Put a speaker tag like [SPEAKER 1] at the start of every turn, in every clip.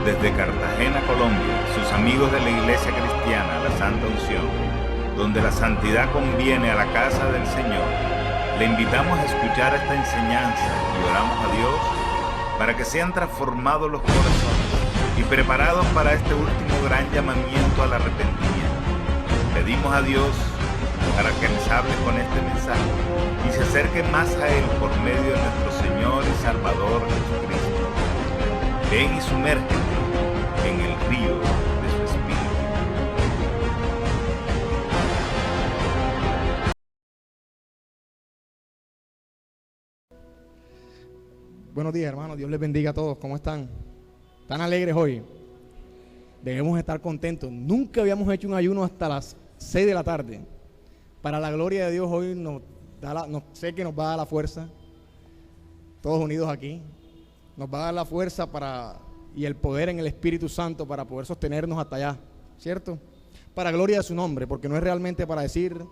[SPEAKER 1] Desde Cartagena, Colombia, sus amigos de la Iglesia Cristiana, la Santa Unción, donde la santidad conviene a la casa del Señor, le invitamos a escuchar esta enseñanza y oramos a Dios para que sean transformados los corazones y preparados para este último gran llamamiento al arrepentimiento. Pedimos a Dios para que les hable con este mensaje y se acerquen más a Él por medio de nuestro Señor y Salvador Jesucristo. Ven y sumérgete en el río de su Espíritu.
[SPEAKER 2] Buenos días, hermanos. Dios les bendiga a todos. ¿Cómo están? ¿Están alegres hoy? Debemos estar contentos. Nunca habíamos hecho un ayuno hasta las 6 de la tarde. Para la gloria de Dios, hoy sé que nos va a dar la fuerza. Todos unidos aquí. Nos va a dar la fuerza y el poder en el Espíritu Santo para poder sostenernos hasta allá, ¿cierto? Para gloria de su nombre, porque no es realmente para decir,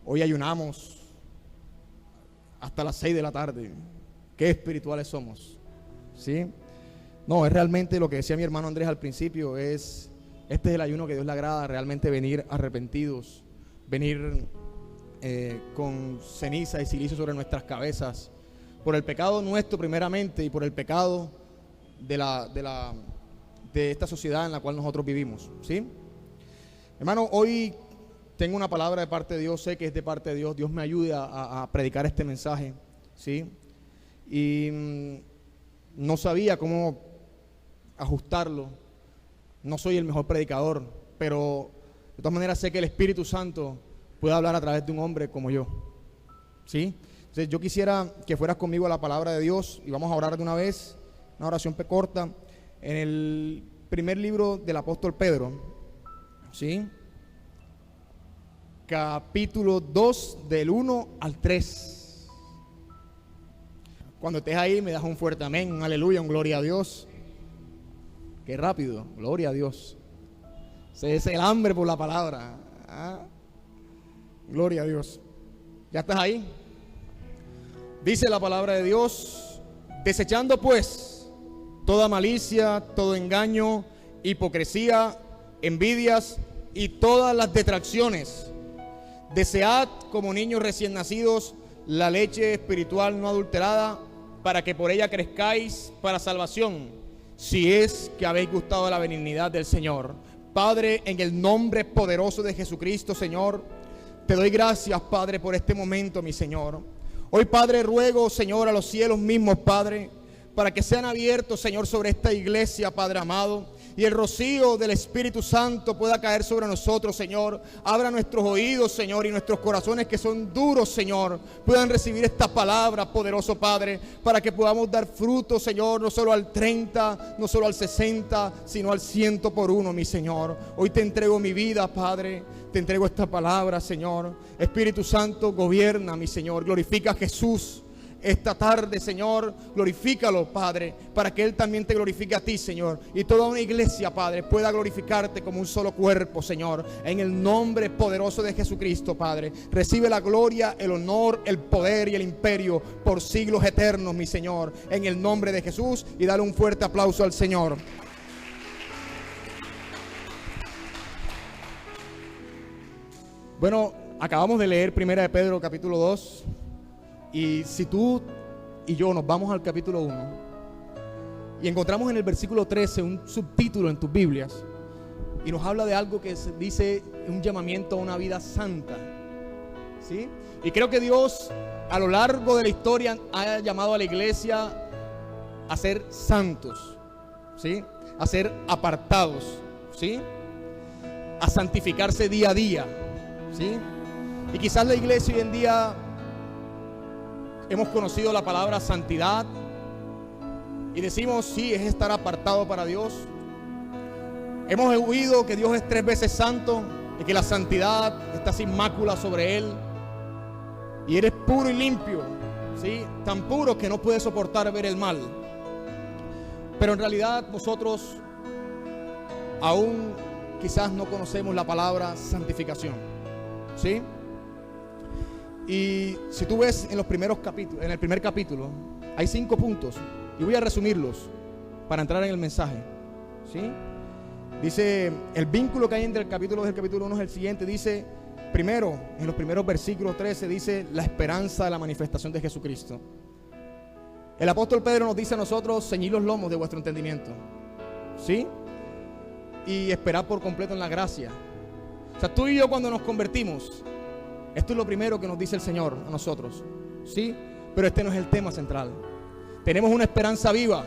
[SPEAKER 2] hoy ayunamos hasta las 6 de la tarde. Qué espirituales somos, ¿sí? No, es realmente lo que decía mi hermano Andrés al principio, este es el ayuno que Dios le agrada, realmente venir arrepentidos, venir con ceniza y silicio sobre nuestras cabezas, por el pecado nuestro primeramente y por el pecado de esta sociedad en la cual nosotros vivimos, ¿sí? Hermano, hoy tengo una palabra de parte de Dios, sé que es de parte de Dios, Dios me ayude a predicar este mensaje, ¿sí? Y no sabía cómo ajustarlo, no soy el mejor predicador, pero de todas maneras sé que el Espíritu Santo puede hablar a través de un hombre como yo, ¿sí? Entonces yo quisiera que fueras conmigo a la palabra de Dios y vamos a orar de una vez, una oración corta, en el primer libro del apóstol Pedro, ¿sí? Capítulo 2, del 1 al 3. Cuando estés ahí me das un fuerte amén, un aleluya, un gloria a Dios. Qué rápido, gloria a Dios. Ese es el hambre por la palabra. ¿Ah? Gloria a Dios. ¿Ya estás ahí? Dice la palabra de Dios: desechando pues toda malicia, todo engaño, hipocresía, envidias y todas las detracciones, desead como niños recién nacidos la leche espiritual no adulterada, para que por ella crezcáis para salvación, si es que habéis gustado de la benignidad del Señor. Padre, en el nombre poderoso de Jesucristo, Señor, te doy gracias, Padre, por este momento, mi Señor. Hoy, Padre, ruego, Señor, a los cielos mismos, Padre, para que sean abiertos, Señor, sobre esta iglesia, Padre amado, y el rocío del Espíritu Santo pueda caer sobre nosotros, Señor. Abra nuestros oídos, Señor, y nuestros corazones que son duros, Señor, puedan recibir esta palabra, poderoso Padre, para que podamos dar fruto, Señor, no solo al 30, no solo al 60, sino al 100 por uno, mi Señor. Hoy te entrego mi vida, Padre, te entrego esta palabra, Señor. Espíritu Santo, gobierna, mi Señor, glorifica a Jesús esta tarde, Señor, glorifícalo, Padre, para que Él también te glorifique a ti, Señor, y toda una iglesia, Padre, pueda glorificarte como un solo cuerpo, Señor, en el nombre poderoso de Jesucristo, Padre. Recibe la gloria, el honor, el poder y el imperio por siglos eternos, mi Señor, en el nombre de Jesús, y dale un fuerte aplauso al Señor. Bueno, acabamos de leer 1 de Pedro capítulo 2. Y si tú y yo nos vamos al capítulo 1 y encontramos en el versículo 13 un subtítulo en tus Biblias y nos habla de algo que se dice un llamamiento a una vida santa, ¿sí? Y creo que Dios a lo largo de la historia ha llamado a la iglesia a ser santos, ¿sí? A ser apartados, ¿sí? A santificarse día a día, ¿sí? Y quizás la iglesia hoy en día hemos conocido la palabra santidad y decimos, sí, es estar apartado para Dios. Hemos oído que Dios es 3 veces santo y que la santidad está sin mácula sobre Él. Y eres puro y limpio, ¿sí? Tan puro que no puedes soportar ver el mal. Pero en realidad nosotros aún quizás no conocemos la palabra santificación, ¿sí? Y si tú ves en los primeros capítulos, en el primer capítulo, hay 5 puntos y voy a resumirlos para entrar en el mensaje, ¿sí? Dice, el vínculo que hay entre el capítulo 2 y el capítulo 1 es el siguiente. Dice, primero, en los primeros versículos 13, dice la esperanza de la manifestación de Jesucristo. El apóstol Pedro nos dice a nosotros, ceñid los lomos de vuestro entendimiento, ¿sí? Y esperar por completo en la gracia. O sea, tú y yo cuando nos convertimos, esto es lo primero que nos dice el Señor a nosotros, ¿sí? Pero este no es el tema central. Tenemos una esperanza viva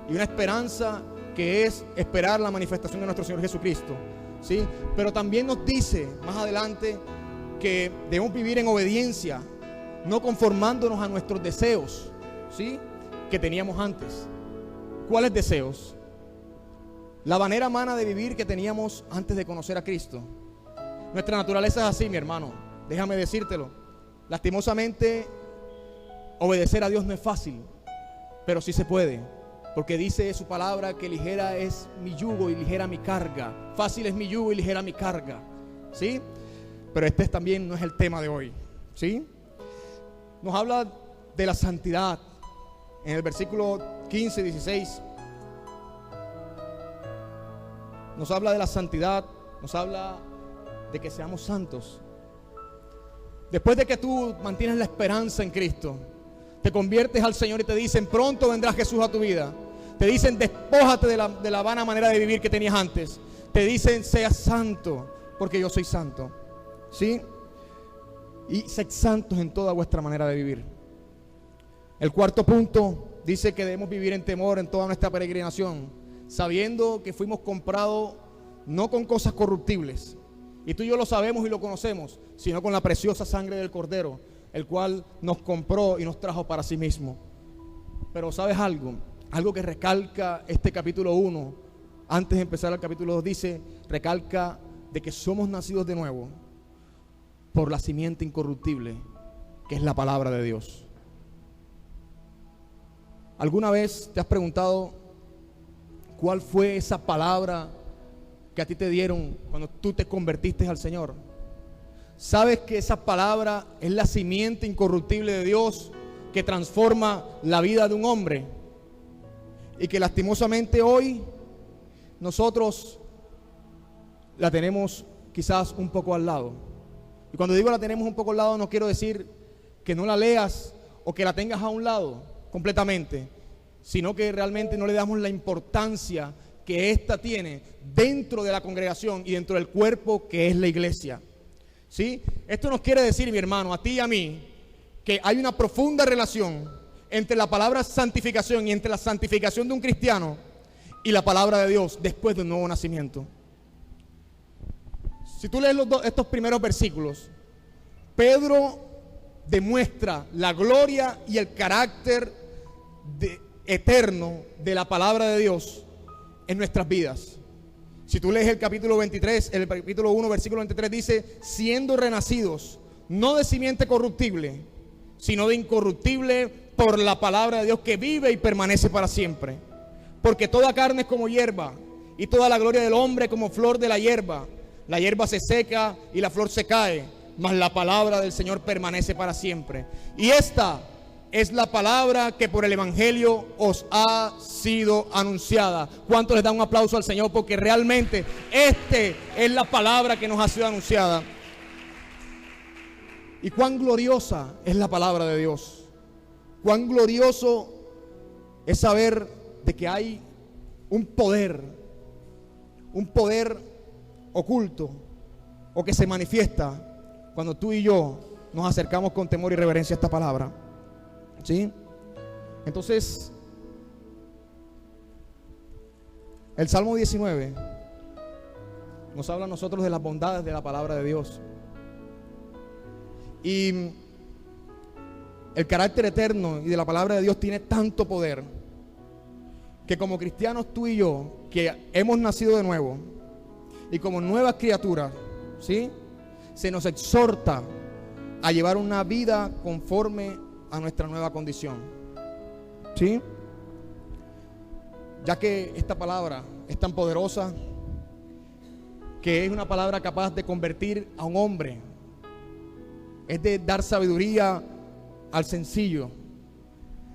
[SPEAKER 2] y una esperanza que es esperar la manifestación de nuestro Señor Jesucristo, ¿sí? Pero también nos dice más adelante que debemos vivir en obediencia, no conformándonos a nuestros deseos, ¿sí? Que teníamos antes. ¿Cuáles deseos? La manera humana de vivir que teníamos antes de conocer a Cristo. Nuestra naturaleza es así, mi hermano. Déjame decírtelo. Lastimosamente, obedecer a Dios no es fácil, pero sí se puede, porque dice su palabra que ligera es mi yugo y ligera mi carga. Fácil es mi yugo y ligera mi carga, ¿sí? Pero este también no es el tema de hoy, ¿sí? Nos habla de la santidad en el versículo 15 y 16. Nos habla de la santidad, nos habla de que seamos santos. Después de que tú mantienes la esperanza en Cristo, te conviertes al Señor y te dicen, pronto vendrá Jesús a tu vida. Te dicen, despójate de la vana manera de vivir que tenías antes. Te dicen, seas santo, porque yo soy santo, ¿sí? Y sed santos en toda vuestra manera de vivir. El cuarto punto dice que debemos vivir en temor en toda nuestra peregrinación, sabiendo que fuimos comprados no con cosas corruptibles, y tú y yo lo sabemos y lo conocemos, sino con la preciosa sangre del Cordero, el cual nos compró y nos trajo para sí mismo. Pero ¿sabes algo? Algo que recalca este capítulo 1, antes de empezar el capítulo 2, dice, recalca de que somos nacidos de nuevo por la simiente incorruptible, que es la palabra de Dios. ¿Alguna vez te has preguntado cuál fue esa palabra que a ti te dieron cuando tú te convertiste al Señor? ¿Sabes que esa palabra es la simiente incorruptible de Dios que transforma la vida de un hombre? Y que lastimosamente hoy nosotros la tenemos quizás un poco al lado. Y cuando digo la tenemos un poco al lado, no quiero decir que no la leas o que la tengas a un lado completamente, sino que realmente no le damos la importancia que ésta tiene dentro de la congregación y dentro del cuerpo que es la iglesia, ¿sí? Esto nos quiere decir, mi hermano, a ti y a mí, que hay una profunda relación entre la palabra santificación y entre la santificación de un cristiano y la palabra de Dios después del nuevo nacimiento. Si tú lees estos primeros versículos, Pedro demuestra la gloria y el carácter eterno de la palabra de Dios en nuestras vidas. Si tú lees el capítulo 23, el capítulo 1, versículo 23 dice, siendo renacidos, no de simiente corruptible, sino de incorruptible por la palabra de Dios que vive y permanece para siempre. Porque toda carne es como hierba, y toda la gloria del hombre como flor de la hierba. La hierba se seca y la flor se cae, mas la palabra del Señor permanece para siempre. Y esta es la palabra que por el evangelio os ha sido anunciada. ¿Cuántos les dan un aplauso al Señor? Porque realmente es la palabra que nos ha sido anunciada. Y cuán gloriosa es la palabra de Dios. Cuán glorioso es saber de que hay un poder oculto o que se manifiesta cuando tú y yo nos acercamos con temor y reverencia a esta palabra, ¿sí? Entonces, el Salmo 19 nos habla a nosotros de las bondades de la palabra de Dios. Y el carácter eterno y de la palabra de Dios tiene tanto poder que como cristianos tú y yo, que hemos nacido de nuevo y como nuevas criaturas, ¿sí?, se nos exhorta a llevar una vida conforme a nuestra nueva condición, ¿sí? Ya que esta palabra es tan poderosa que es una palabra capaz de convertir a un hombre, es de dar sabiduría al sencillo,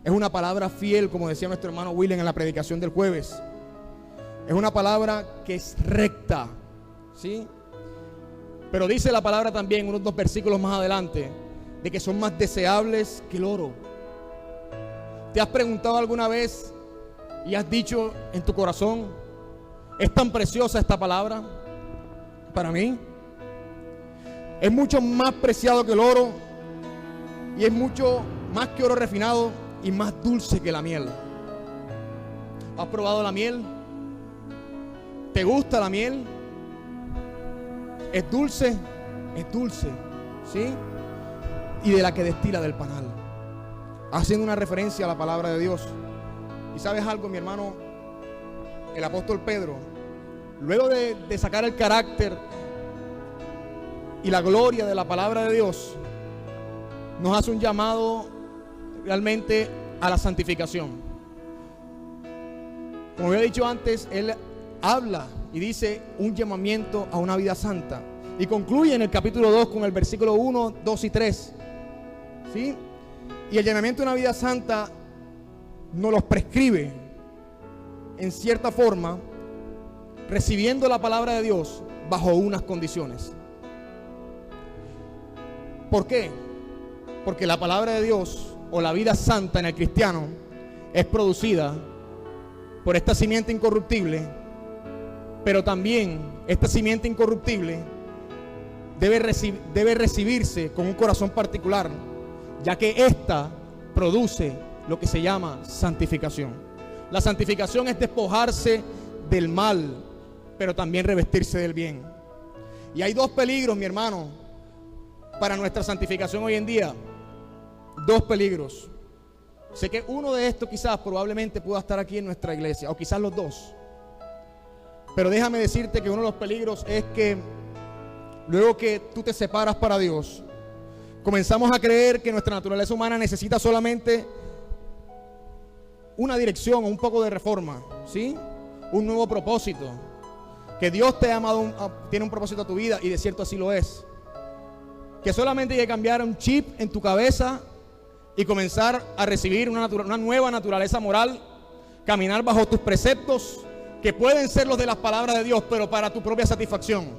[SPEAKER 2] es una palabra fiel, como decía nuestro hermano William en la predicación del jueves, Es una palabra que es recta, ¿sí? Pero dice la palabra también, unos 2 versículos más adelante, de que son más deseables que el oro. ¿Te has preguntado alguna vez y has dicho en tu corazón, es tan preciosa esta palabra para mí? Es mucho más preciado que el oro y es mucho más que oro refinado y más dulce que la miel. ¿Has probado la miel? ¿Te gusta la miel? ¿Es dulce? Es dulce, ¿sí? Y de la que destila del panal. Haciendo una referencia a la palabra de Dios. Y sabes algo, mi hermano, el apóstol Pedro, luego de sacar el carácter y la gloria de la palabra de Dios, nos hace un llamado realmente a la santificación. Como había dicho antes, él habla y dice un llamamiento a una vida santa. Y concluye en el capítulo 2 con el versículo 1, 2 y 3. ¿Sí? Y el llamamiento a una vida santa nos los prescribe en cierta forma, recibiendo la palabra de Dios bajo unas condiciones. ¿Por qué? Porque la palabra de Dios o la vida santa en el cristiano es producida por esta simiente incorruptible, pero también esta simiente incorruptible debe recibirse con un corazón particular, ya que esta produce lo que se llama santificación. La santificación es despojarse del mal, pero también revestirse del bien. Y hay 2 peligros, mi hermano, para nuestra santificación hoy en día. 2 peligros. Sé que uno de estos quizás probablemente pueda estar aquí en nuestra iglesia, o quizás los 2. Pero déjame decirte que uno de los peligros es que luego que tú te separas para Dios, comenzamos a creer que nuestra naturaleza humana necesita solamente una dirección o un poco de reforma, ¿sí? Un nuevo propósito. Que Dios te ha amado, tiene un propósito a tu vida, y de cierto así lo es. Que solamente hay que cambiar un chip en tu cabeza y comenzar a recibir una nueva naturaleza moral, caminar bajo tus preceptos, que pueden ser los de las palabras de Dios, pero para tu propia satisfacción.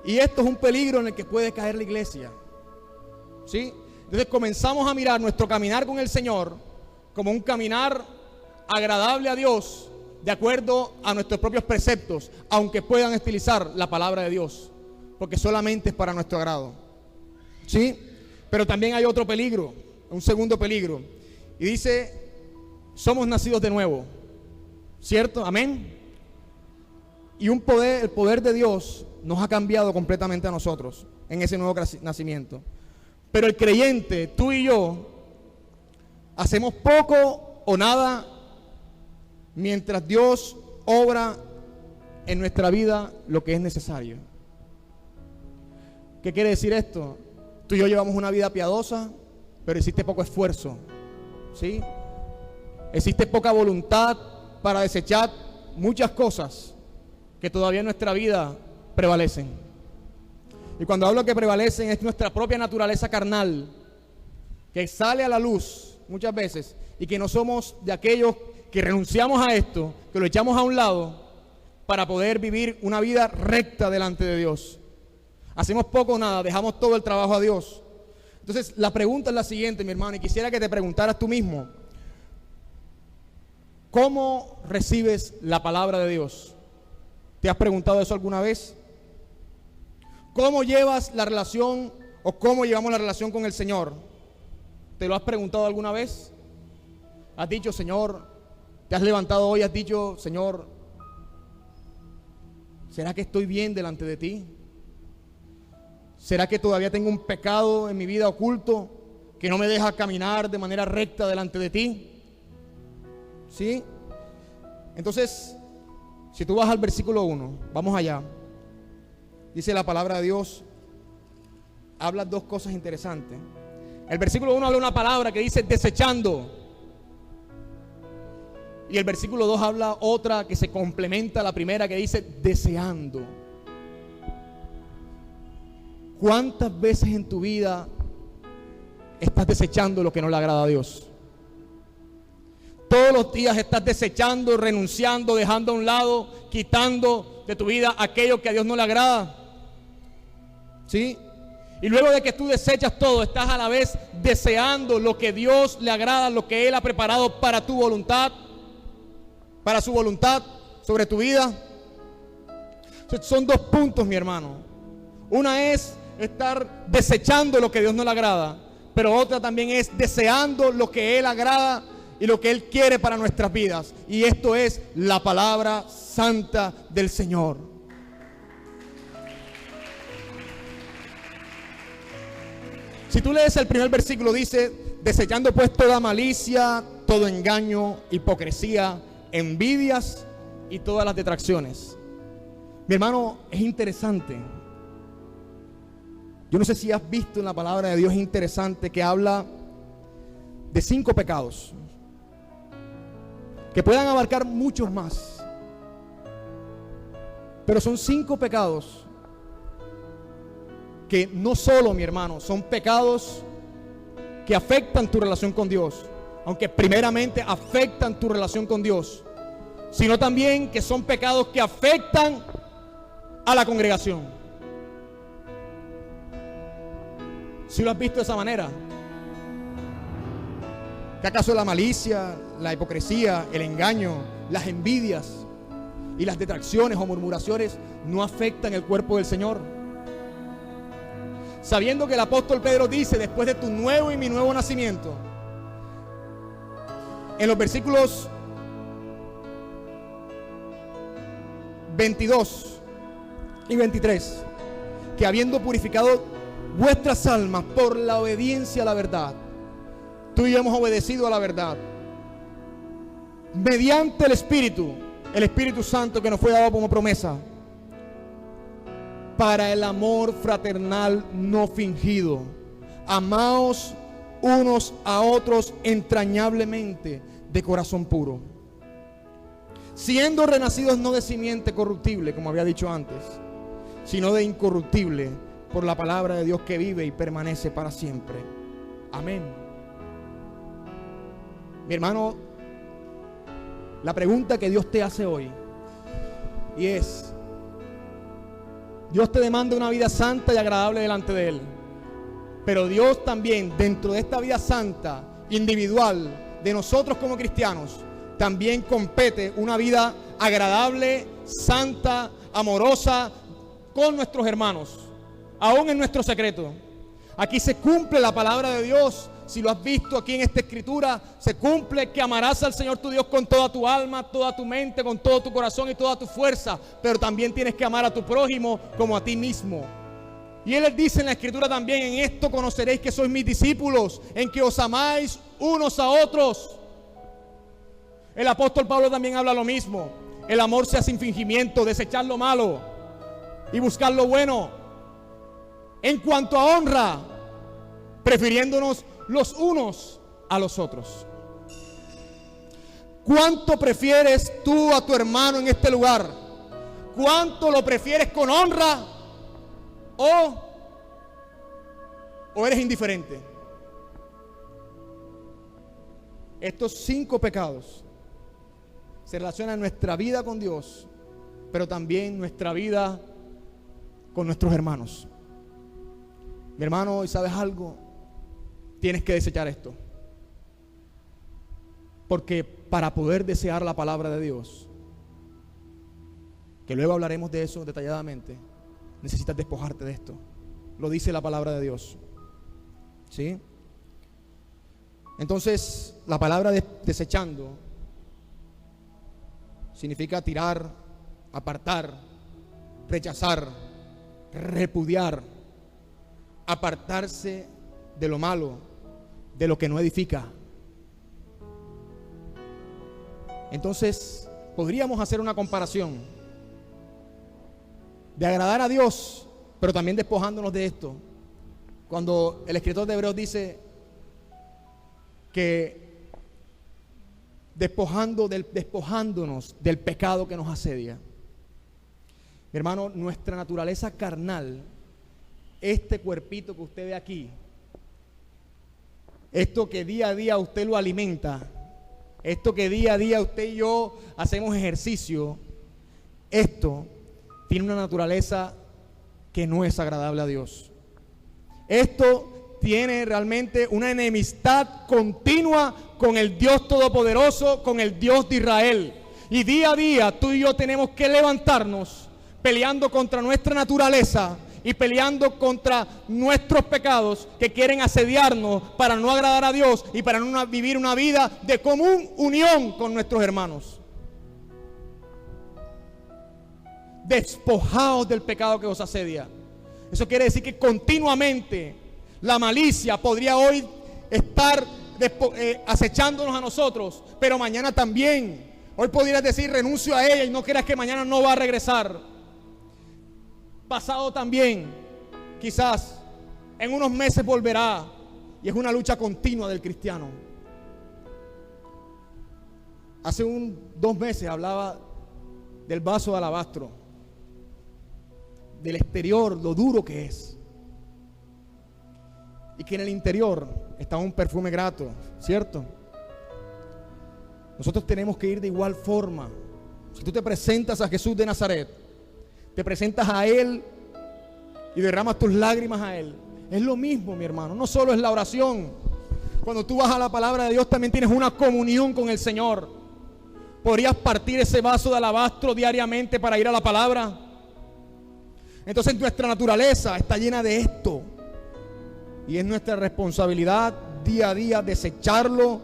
[SPEAKER 2] Y esto es un peligro en el que puede caer la iglesia, ¿sí? Entonces comenzamos a mirar nuestro caminar con el Señor como un caminar agradable a Dios, de acuerdo a nuestros propios preceptos, aunque puedan estilizar la palabra de Dios, porque solamente es para nuestro agrado, ¿sí? Pero también hay otro peligro, un segundo peligro, y dice, somos nacidos de nuevo, ¿cierto? Amén. Y el poder de Dios nos ha cambiado completamente a nosotros en ese nuevo nacimiento. Pero el creyente, tú y yo, hacemos poco o nada mientras Dios obra en nuestra vida lo que es necesario. ¿Qué quiere decir esto? Tú y yo llevamos una vida piadosa, pero existe poco esfuerzo, ¿sí? Existe poca voluntad para desechar muchas cosas que todavía en nuestra vida prevalecen. Y cuando hablo que prevalecen es nuestra propia naturaleza carnal, que sale a la luz muchas veces, y que no somos de aquellos que renunciamos a esto, que lo echamos a un lado para poder vivir una vida recta delante de Dios. Hacemos poco o nada, dejamos todo el trabajo a Dios. Entonces la pregunta es la siguiente, mi hermano, y quisiera que te preguntaras tú mismo: ¿cómo recibes la palabra de Dios? ¿Te has preguntado eso alguna vez? ¿Cómo llevas la relación o cómo llevamos la relación con el Señor? ¿Te lo has preguntado alguna vez? ¿Has dicho, Señor, te has levantado hoy, has dicho, Señor, ¿será que estoy bien delante de ti? ¿Será que todavía tengo un pecado en mi vida oculto que no me deja caminar de manera recta delante de ti? ¿Sí? Entonces, si tú vas al versículo 1, vamos allá. Dice la palabra de Dios, habla 2 cosas interesantes. El versículo 1 habla una palabra que dice desechando. Y el versículo 2 habla otra que se complementa a la primera, que dice deseando. ¿Cuántas veces en tu vida estás desechando lo que no le agrada a Dios? Todos los días estás desechando, renunciando, dejando a un lado, quitando de tu vida aquello que a Dios no le agrada. ¿Sí? Y luego de que tú desechas todo, estás a la vez deseando lo que Dios le agrada, lo que Él ha preparado para tu voluntad, para su voluntad sobre tu vida. Son dos puntos, mi hermano. Una es estar desechando lo que Dios no le agrada, pero otra también es deseando lo que Él agrada y lo que Él quiere para nuestras vidas. Y esto es la palabra santa del Señor. Si tú lees el primer versículo, dice: desechando pues toda malicia, todo engaño, hipocresía, envidias y todas las detracciones. Mi hermano, es interesante. Yo no sé si has visto en la palabra de Dios, es interesante que habla de 5 pecados que puedan abarcar muchos más, pero son 5 pecados que no solo, mi hermano, son pecados que afectan tu relación con Dios, aunque primeramente afectan tu relación con Dios, sino también que son pecados que afectan a la congregación. ¿Sí lo has visto de esa manera? ¿Que acaso la malicia, la hipocresía, el engaño, las envidias y las detracciones o murmuraciones no afectan el cuerpo del Señor? Sabiendo que el apóstol Pedro dice: después de tu nuevo y mi nuevo nacimiento, en los versículos 22 y 23, que habiendo purificado vuestras almas por la obediencia a la verdad, tú y yo hemos obedecido a la verdad, mediante el Espíritu Santo que nos fue dado como promesa, para el amor fraternal no fingido. Amaos unos a otros entrañablemente de corazón puro, siendo renacidos no de simiente corruptible, como había dicho antes, sino de incorruptible, por la palabra de Dios que vive y permanece para siempre. Amén. Mi hermano, la pregunta que Dios te hace hoy, y es: Dios te demanda una vida santa y agradable delante de Él, pero Dios también, dentro de esta vida santa, individual, de nosotros como cristianos, también compete una vida agradable, santa, amorosa con nuestros hermanos, aún en nuestro secreto. Aquí se cumple la palabra de Dios. Si lo has visto aquí en esta escritura, se cumple que amarás al Señor tu Dios con toda tu alma, toda tu mente, con todo tu corazón y toda tu fuerza, pero también tienes que amar a tu prójimo como a ti mismo. Y Él les dice en la escritura también: en esto conoceréis que sois mis discípulos, en que os amáis unos a otros. El apóstol Pablo también habla lo mismo: el amor sea sin fingimiento, desechar lo malo y buscar lo bueno. En cuanto a honra, prefiriéndonos los unos a los otros. ¿Cuánto prefieres tú a tu hermano en este lugar? ¿Cuánto lo prefieres con honra o eres indiferente? Estos 5 pecados se relacionan nuestra vida con Dios, pero también nuestra vida con nuestros hermanos. Mi hermano, ¿y sabes algo? Tienes que desechar esto, porque para poder desear la palabra de Dios, que luego hablaremos de eso detalladamente, necesitas despojarte de esto. Lo dice la palabra de Dios, ¿sí? Entonces, la palabra desechando significa tirar, apartar, rechazar, repudiar, apartarse de lo malo, de lo que no edifica. Entonces, podríamos hacer una comparación de agradar a Dios, pero también despojándonos de esto. Cuando el escritor de Hebreos dice que despojándonos del pecado que nos asedia. Mi hermano, nuestra naturaleza carnal, este cuerpito que usted ve aquí, esto que día a día usted lo alimenta, Esto que día a día usted y yo hacemos ejercicio, esto tiene una naturaleza que no es agradable a Dios. Esto tiene realmente una enemistad continua con el Dios Todopoderoso, con el Dios de Israel. Y día a día tú y yo tenemos que levantarnos peleando contra nuestra naturaleza y peleando contra nuestros pecados que quieren asediarnos para no agradar a Dios y para no vivir una vida de común unión con nuestros hermanos. Despojaos del pecado que os asedia. Eso quiere decir que continuamente la malicia podría hoy estar acechándonos a nosotros, pero mañana también. Hoy podrías decir renuncio a ella y no creas que mañana no va a regresar. Pasado también, quizás en unos meses volverá, y es una lucha continua del cristiano. Hace 2 meses hablaba del vaso de alabastro, del exterior, lo duro que es, y que en el interior está un perfume grato, ¿cierto? Nosotros tenemos que ir de igual forma. Si tú te presentas a Jesús de Nazaret, te presentas a Él y derramas tus lágrimas a Él, es lo mismo, mi hermano. No solo es la oración. Cuando tú vas a la palabra de Dios también tienes una comunión con el Señor. ¿Podrías partir ese vaso de alabastro diariamente para ir a la palabra? Entonces nuestra naturaleza está llena de esto, y es nuestra responsabilidad día a día desecharlo,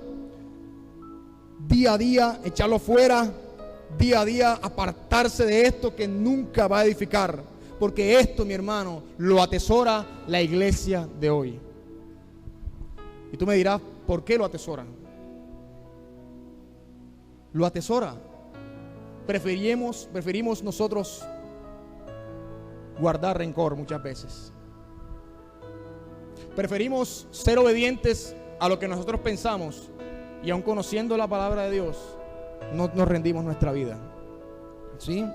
[SPEAKER 2] día a día echarlo fuera, día a día apartarse de esto que nunca va a edificar, porque esto, mi hermano, lo atesora la iglesia de hoy. Y tú me dirás, ¿por qué lo atesora? Lo atesora. Preferimos nosotros guardar rencor muchas veces. Preferimos ser obedientes a lo que nosotros pensamos, y aun conociendo la palabra de Dios, no nos rendimos nuestra vida. ¿Sí?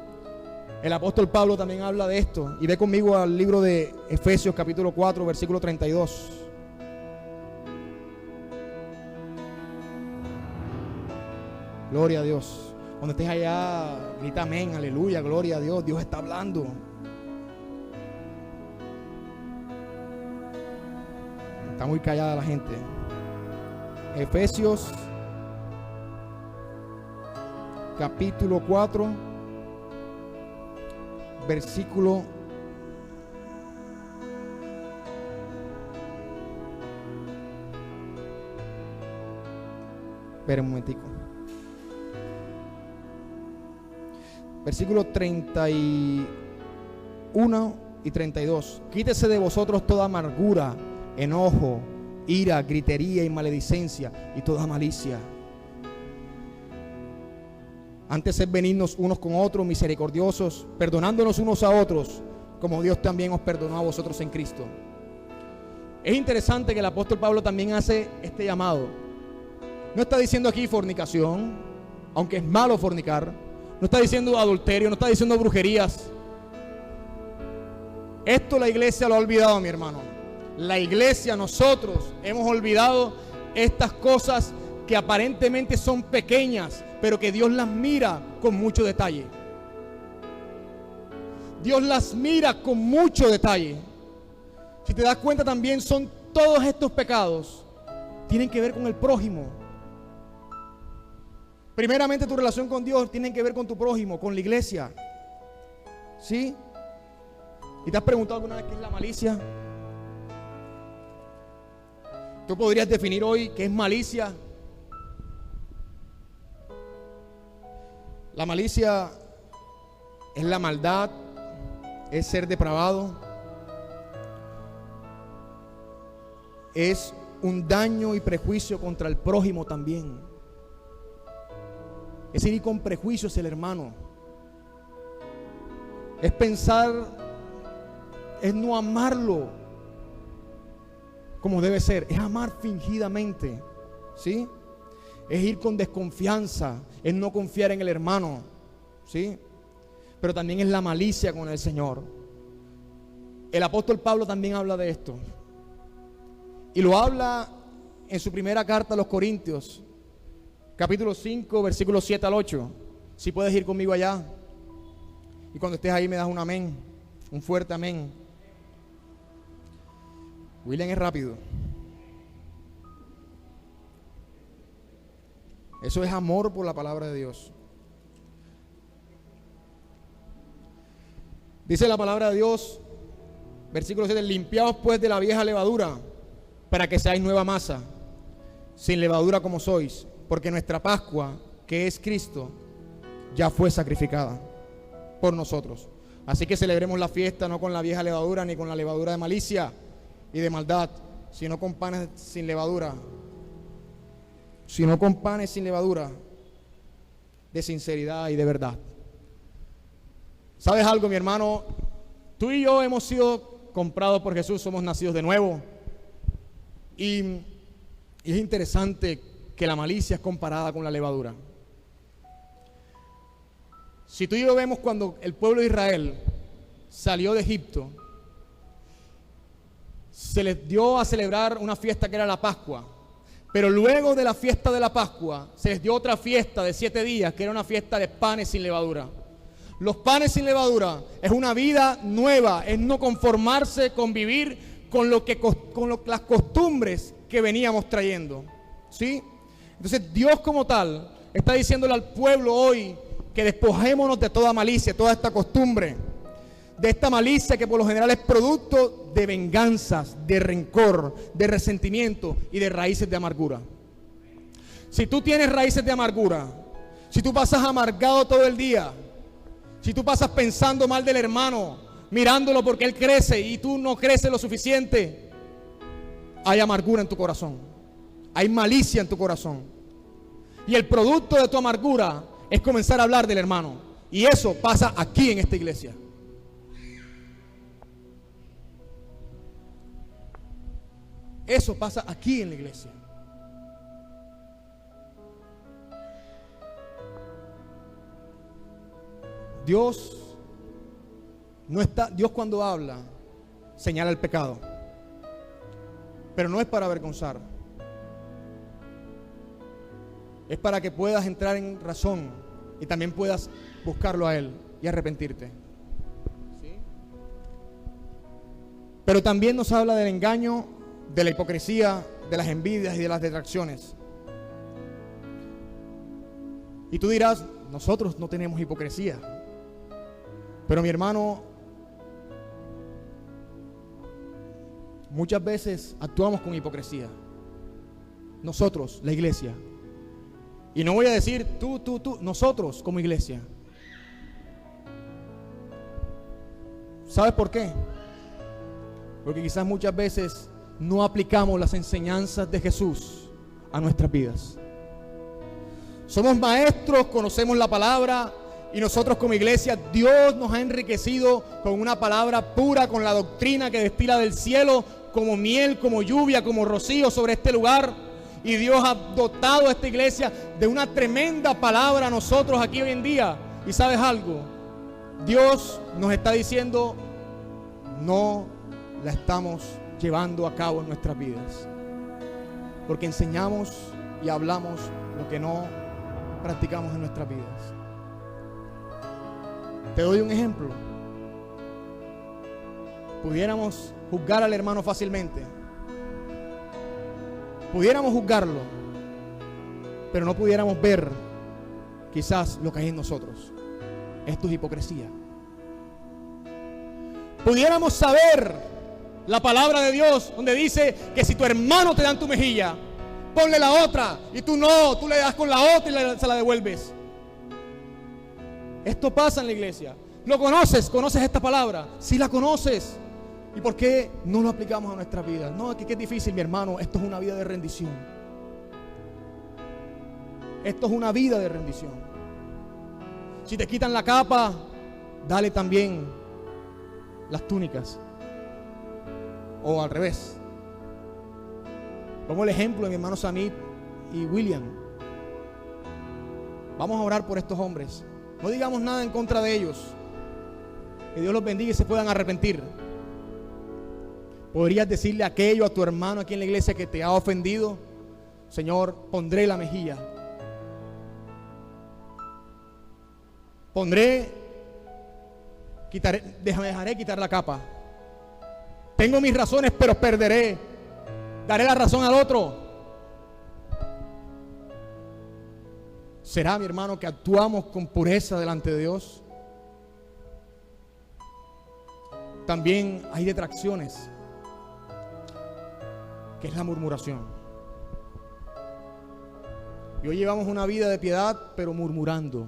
[SPEAKER 2] El apóstol Pablo también habla de esto, y ve conmigo al libro de Efesios capítulo 4 versículo 32. Gloria a Dios. Cuando estés allá, grita amén, aleluya, gloria a Dios. Dios está hablando. Está muy callada la gente. Efesios capítulo 4 versículo 31 y 32. Quítese de vosotros toda amargura, enojo, ira, gritería y maledicencia y toda malicia. Antes sed benignos unos con otros, misericordiosos, perdonándonos unos a otros, como Dios también os perdonó a vosotros en Cristo. Es interesante que el apóstol Pablo también hace este llamado. No está diciendo aquí fornicación, aunque es malo fornicar. No está diciendo adulterio, no está diciendo brujerías. Esto la iglesia lo ha olvidado, mi hermano. La iglesia, nosotros hemos olvidado estas cosas que aparentemente son pequeñas, pero que Dios las mira con mucho detalle. Dios las mira con mucho detalle. Si te das cuenta también son todos estos pecados, tienen que ver con el prójimo. Primeramente tu relación con Dios tiene que ver con tu prójimo, con la iglesia. ¿Sí? ¿Y te has preguntado alguna vez qué es la malicia? ¿Tú podrías definir hoy qué es malicia? La malicia es la maldad, es ser depravado, es un daño y prejuicio contra el prójimo también. Es ir con prejuicios el hermano. Es pensar, es no amarlo como debe ser, es amar fingidamente, ¿sí? Es ir con desconfianza, es no confiar en el hermano, ¿sí? Pero también es la malicia con el Señor. El apóstol Pablo también habla de esto. Y lo habla en su primera carta a los Corintios, capítulo 5, versículos 7 al 8. Si puedes ir conmigo allá. Y cuando estés ahí me das un amén, un fuerte amén. William es rápido. Eso es amor por la palabra de Dios. Dice la palabra de Dios, versículo 7, limpiaos pues de la vieja levadura, para que seáis nueva masa, sin levadura como sois, porque nuestra Pascua, que es Cristo, ya fue sacrificada por nosotros. Así que celebremos la fiesta no con la vieja levadura, ni con la levadura de malicia y de maldad, sino con panes sin levadura, de sinceridad y de verdad. ¿Sabes algo, mi hermano? Tú y yo hemos sido comprados por Jesús, somos nacidos de nuevo. Y es interesante que la malicia es comparada con la levadura. Si tú y yo vemos cuando el pueblo de Israel salió de Egipto, se les dio a celebrar una fiesta que era la Pascua. Pero luego de la fiesta de la Pascua, se les dio otra fiesta de 7 días, que era una fiesta de panes sin levadura. Los panes sin levadura es una vida nueva, es no conformarse con vivir con las costumbres que veníamos trayendo, ¿sí? Entonces Dios como tal está diciéndole al pueblo hoy que despojémonos de toda malicia, toda esta costumbre, de esta malicia que por lo general es producto de venganzas, de rencor, de resentimiento y de raíces de amargura. Si tú tienes raíces de amargura, si tú pasas amargado todo el día, si tú pasas pensando mal del hermano, mirándolo porque él crece y tú no creces lo suficiente, hay amargura en tu corazón, hay malicia en tu corazón. Y el producto de tu amargura es comenzar a hablar del hermano. Y eso pasa aquí en esta iglesia. Eso pasa aquí en la iglesia. Dios cuando habla señala el pecado, pero no es para avergonzar, es para que puedas entrar en razón y también puedas buscarlo a Él y arrepentirte. ¿Sí? Pero también nos habla del engaño, de la hipocresía, de las envidias y de las detracciones. Y tú dirás, nosotros no tenemos hipocresía. Pero mi hermano, muchas veces actuamos con hipocresía. Nosotros, la iglesia. Y no voy a decir tú, nosotros como iglesia. ¿Sabes por qué? Porque quizás muchas veces no aplicamos las enseñanzas de Jesús a nuestras vidas. Somos maestros, conocemos la palabra. Y nosotros como iglesia, Dios nos ha enriquecido con una palabra pura, con la doctrina que destila del cielo, como miel, como lluvia, como rocío sobre este lugar. Y Dios ha dotado a esta iglesia de una tremenda palabra a nosotros aquí hoy en día. Y ¿sabes algo? Dios nos está diciendo, no la estamos llevando a cabo en nuestras vidas. Porque enseñamos y hablamos lo que no practicamos en nuestras vidas. Te doy un ejemplo. Pudiéramos juzgar al hermano fácilmente. Pudiéramos juzgarlo, pero no pudiéramos ver quizás lo que hay en nosotros. Esto es hipocresía. Pudiéramos saber la palabra de Dios, donde dice que si tu hermano te da en tu mejilla, ponle la otra, y tú no, tú le das con la otra y se la devuelves. Esto pasa en la iglesia. ¿Lo conoces? ¿Conoces esta palabra? Sí la conoces. ¿Y por qué no lo aplicamos a nuestra vida? No, que es difícil, mi hermano. Esto es una vida de rendición. Esto es una vida de rendición. Si te quitan la capa, dale también las túnicas. O al revés. Como el ejemplo de mi hermano Samit y William. Vamos a orar por estos hombres. No digamos nada en contra de ellos. Que Dios los bendiga y se puedan arrepentir. Podrías decirle aquello a tu hermano aquí en la iglesia que te ha ofendido. Señor, pondré la mejilla. dejaré quitar la capa. Tengo mis razones, pero perderé. Daré la razón al otro. ¿Será, mi hermano, que actuamos con pureza delante de Dios? También hay detracciones, que es la murmuración. Y hoy llevamos una vida de piedad, pero murmurando.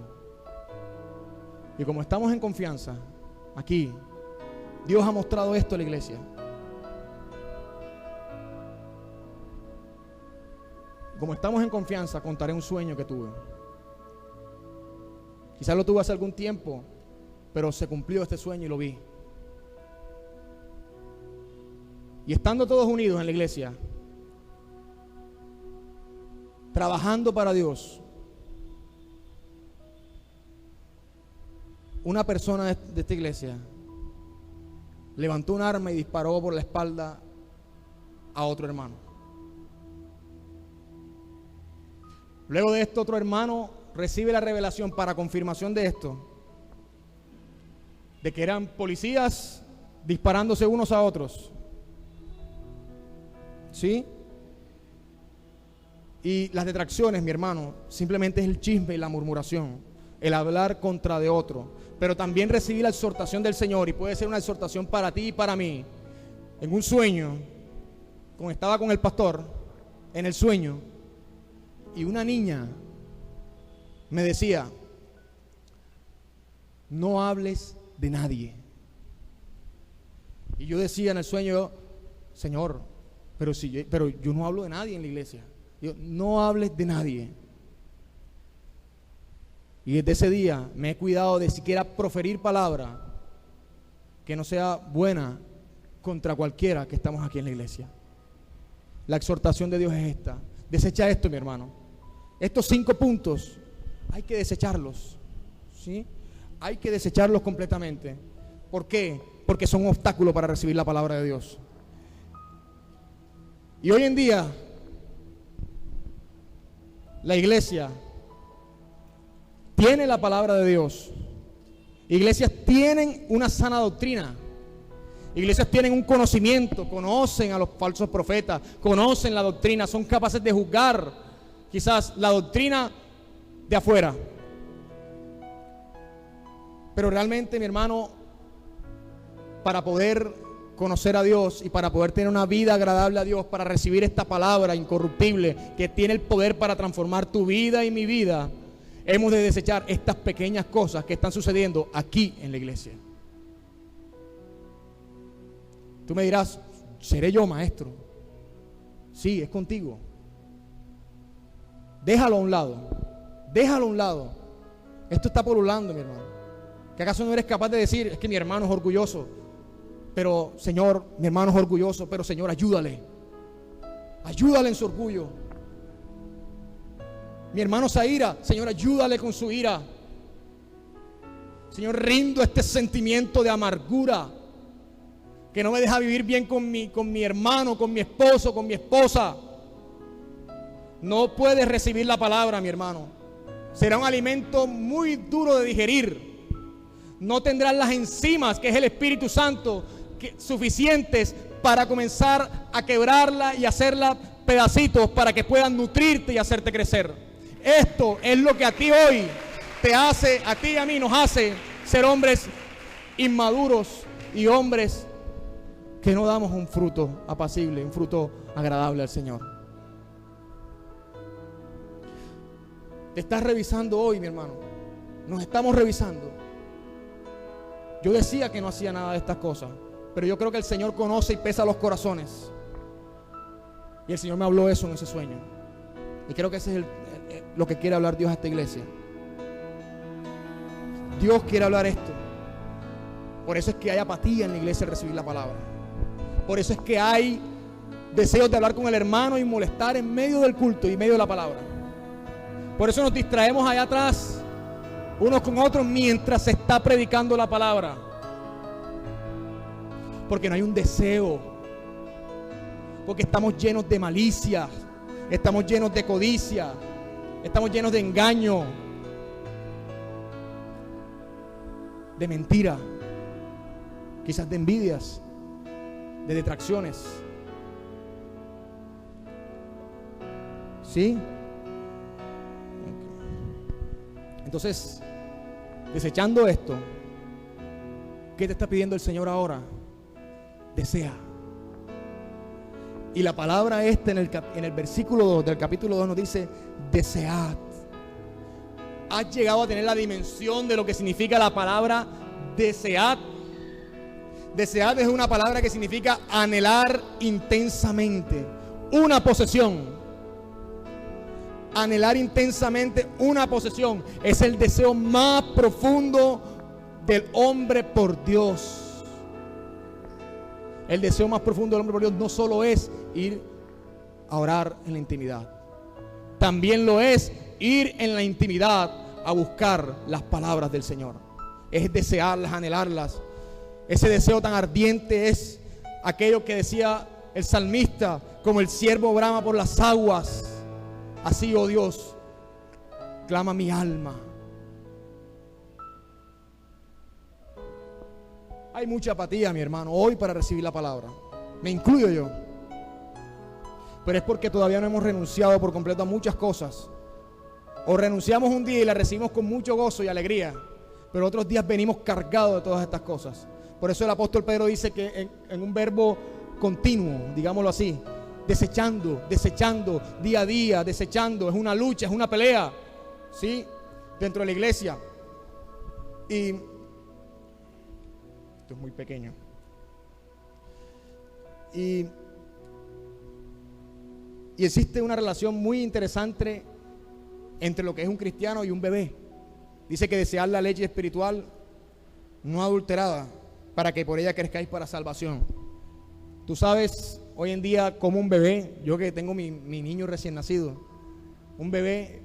[SPEAKER 2] Y como estamos en confianza, aquí, Dios ha mostrado esto a la iglesia. Como estamos en confianza, contaré un sueño que tuve. Quizás lo tuve hace algún tiempo, pero se cumplió este sueño y lo vi. Y estando todos unidos en la iglesia, trabajando para Dios, una persona de esta iglesia levantó un arma y disparó por la espalda a otro hermano. Luego de esto, otro hermano recibe la revelación para confirmación de esto, de que eran policías disparándose unos a otros. ¿Sí? Y las detracciones, mi hermano, simplemente es el chisme y la murmuración, el hablar contra de otro. Pero también recibí la exhortación del Señor, y puede ser una exhortación para ti y para mí. En un sueño, como estaba con el pastor, en el sueño, y una niña me decía: no hables de nadie. Y yo decía en el sueño: Señor, pero yo no hablo de nadie en la iglesia. Yo, no hables de nadie. Y desde ese día me he cuidado de siquiera proferir palabra que no sea buena contra cualquiera que estamos aquí en la iglesia. La exhortación de Dios es esta: desecha esto, mi hermano. Estos 5 puntos hay que desecharlos, ¿sí? Hay que desecharlos completamente. ¿Por qué? Porque son un obstáculo para recibir la palabra de Dios. Y hoy en día la iglesia tiene la palabra de Dios. Iglesias tienen una sana doctrina. Iglesias tienen un conocimiento, conocen a los falsos profetas, conocen la doctrina, son capaces de juzgar quizás la doctrina de afuera. Pero realmente, mi hermano, para poder conocer a Dios y para poder tener una vida agradable a Dios, para recibir esta palabra incorruptible que tiene el poder para transformar tu vida y mi vida, hemos de desechar estas pequeñas cosas que están sucediendo aquí en la iglesia. Tú me dirás: ¿seré yo, maestro? Sí, es contigo. Déjalo a un lado. Déjalo a un lado. Esto está pululando, mi hermano. ¿Que acaso no eres capaz de decir: es que mi hermano es orgulloso? Pero, Señor, mi hermano es orgulloso, pero, Señor, ayúdale. Ayúdale en su orgullo. Mi hermano se ira, Señor, ayúdale con su ira. Señor, rindo este sentimiento de amargura que no me deja vivir bien con mi hermano, con mi esposo, con mi esposa. No puedes recibir la palabra, mi hermano. Será un alimento muy duro de digerir. No tendrás las enzimas, que es el Espíritu Santo, suficientes para comenzar a quebrarla y hacerla pedacitos para que puedan nutrirte y hacerte crecer. Esto es lo que a ti hoy te hace, a ti y a mí nos hace ser hombres inmaduros y hombres que no damos un fruto apacible, un fruto agradable al Señor. Te estás revisando hoy, mi hermano. Nos estamos revisando. Yo decía que no hacía nada de estas cosas, pero yo creo que el Señor conoce y pesa los corazones. Y el Señor me habló eso en ese sueño. Y creo que ese es lo que quiere hablar Dios a esta iglesia. Dios quiere hablar esto. Por eso es que hay apatía en la iglesia al recibir la palabra. Por eso es que hay deseos de hablar con el hermano y molestar en medio del culto y en medio de la palabra. Por eso nos distraemos allá atrás, unos con otros, mientras se está predicando la palabra. Porque no hay un deseo. Porque estamos llenos de malicia. Estamos llenos de codicia. Estamos llenos de engaño. de mentira, quizás de envidias, de detracciones. ¿Sí? Entonces, desechando esto, ¿qué te está pidiendo el Señor ahora? Desea. Y la palabra en el versículo 2 del capítulo 2 nos dice: desead. ¿Has llegado a tener la dimensión de lo que significa la palabra desead? Desead es una palabra que significa anhelar intensamente una posesión. Anhelar intensamente una posesión es el deseo más profundo del hombre por Dios. El deseo más profundo del hombre por Dios no solo es ir a orar en la intimidad, también lo es ir en la intimidad a buscar las palabras del Señor. Es desearlas, anhelarlas. Ese deseo tan ardiente es aquello que decía el salmista: como el ciervo brama por las aguas, así, oh Dios, clama mi alma. Hay mucha apatía, mi hermano, hoy para recibir la palabra. Me incluyo yo. Pero es porque todavía no hemos renunciado por completo a muchas cosas. O renunciamos un día y la recibimos con mucho gozo y alegría, pero otros días venimos cargados de todas estas cosas. Por eso el apóstol Pedro dice que en un verbo continuo, digámoslo así, desechando día a día, desechando. Es una lucha, es una pelea, ¿sí? Dentro de la iglesia. Y esto es muy pequeño. Y existe una relación muy interesante entre lo que es un cristiano y un bebé. Dice que desear la leche espiritual no adulterada, para que por ella crezcáis para salvación. Tú sabes, hoy en día, como un bebé, yo que tengo mi niño recién nacido, un bebé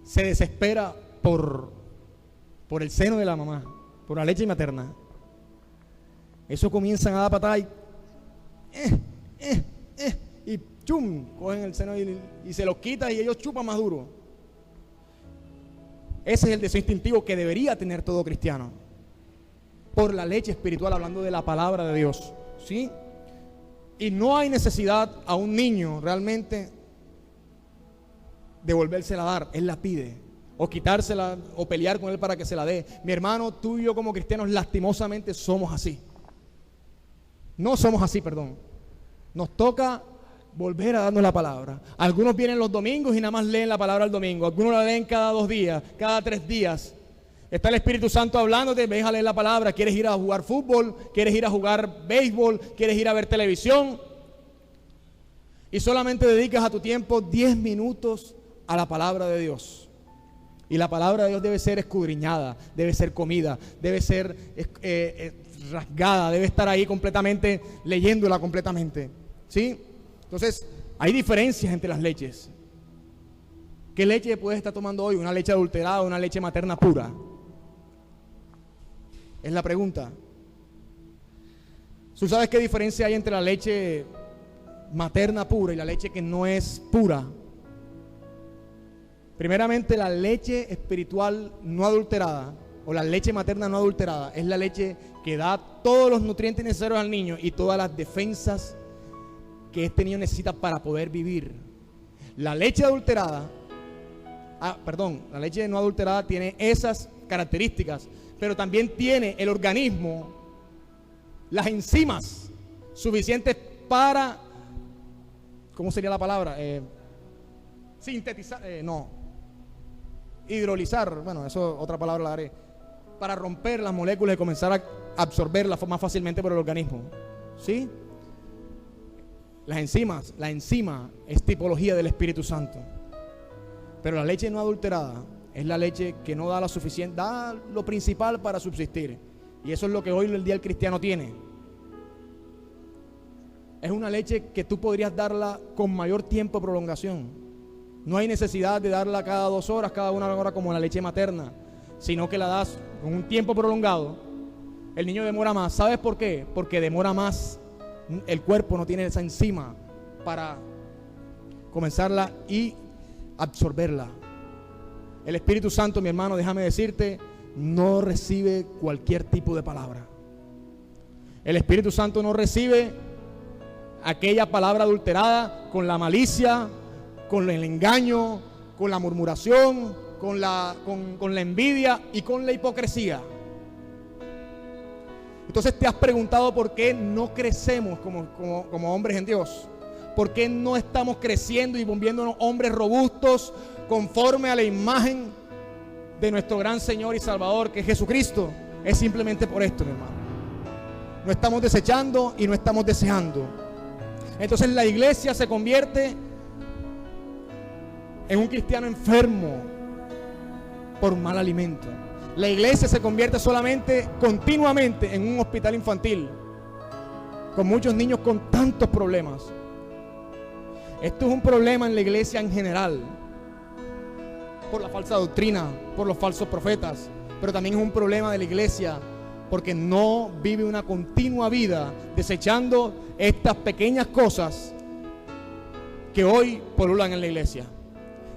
[SPEAKER 2] se desespera por el seno de la mamá, por la leche materna. Eso comienzan a dar patadas y chum, cogen el seno y se lo quita y ellos chupan más duro. Ese es el deseo instintivo que debería tener todo cristiano, por la leche espiritual, hablando de la palabra de Dios, ¿sí? Y no hay necesidad a un niño realmente de volvérsela a dar. Él la pide, o quitársela, o pelear con él para que se la dé. Mi hermano, tú y yo como cristianos lastimosamente somos así. No somos así, perdón. Nos toca volver a darnos la palabra. Algunos vienen los domingos y nada más leen la palabra el domingo. Algunos la leen cada 2 días, cada 3 días. Está el Espíritu Santo hablándote, ves a leer la palabra. Quieres ir a jugar fútbol, quieres ir a jugar béisbol, quieres ir a ver televisión, y solamente dedicas a tu tiempo 10 minutos a la palabra de Dios. Y la palabra de Dios debe ser escudriñada, debe ser comida, debe ser rasgada, debe estar ahí completamente, leyéndola completamente, ¿sí? Entonces, hay diferencias entre las leches. ¿Qué leche puedes estar tomando hoy? ¿Una leche adulterada o una leche materna pura? Es la pregunta. ¿Tú sabes qué diferencia hay entre la leche materna pura y la leche que no es pura? Primeramente, la leche espiritual no adulterada, o la leche materna no adulterada, es la leche que da todos los nutrientes necesarios al niño y todas las defensas que este niño necesita para poder vivir. La leche adulterada, la leche no adulterada tiene esas características, pero también tiene el organismo las enzimas suficientes para, ¿cómo sería la palabra? Sintetizar, hidrolizar, bueno, eso otra palabra la haré, para romper las moléculas y comenzar a absorberlas más fácilmente por el organismo, ¿sí? Las enzimas, la enzima es tipología del Espíritu Santo. Pero la leche no adulterada es la leche que no da da lo principal para subsistir. Y eso es lo que hoy el día el cristiano tiene. Es una leche que tú podrías darla con mayor tiempo de prolongación. No hay necesidad de darla cada 2 horas, cada 1 hora como la leche materna, sino que la das con un tiempo prolongado. El niño demora más. ¿Sabes por qué? Porque demora más. El cuerpo no tiene esa enzima para comenzarla y absorberla. El Espíritu Santo, mi hermano, déjame decirte no recibe cualquier tipo de palabra. El Espíritu Santo no recibe aquella palabra adulterada con la malicia, con el engaño, con la murmuración, con la envidia y con la hipocresía. Entonces te has preguntado por qué no crecemos como hombres en Dios. ¿Por qué no estamos creciendo y volviéndonos hombres robustos conforme a la imagen de nuestro gran Señor y Salvador, que es Jesucristo? Es simplemente por esto, mi hermano. No estamos desechando y no estamos deseando. Entonces la iglesia se convierte en un cristiano enfermo por mal alimento. La iglesia se convierte continuamente en un hospital infantil, con muchos niños con tantos problemas. Esto es un problema en la iglesia en general, por la falsa doctrina, por los falsos profetas, pero también es un problema de la iglesia porque no vive una continua vida desechando estas pequeñas cosas que hoy pululan en la iglesia.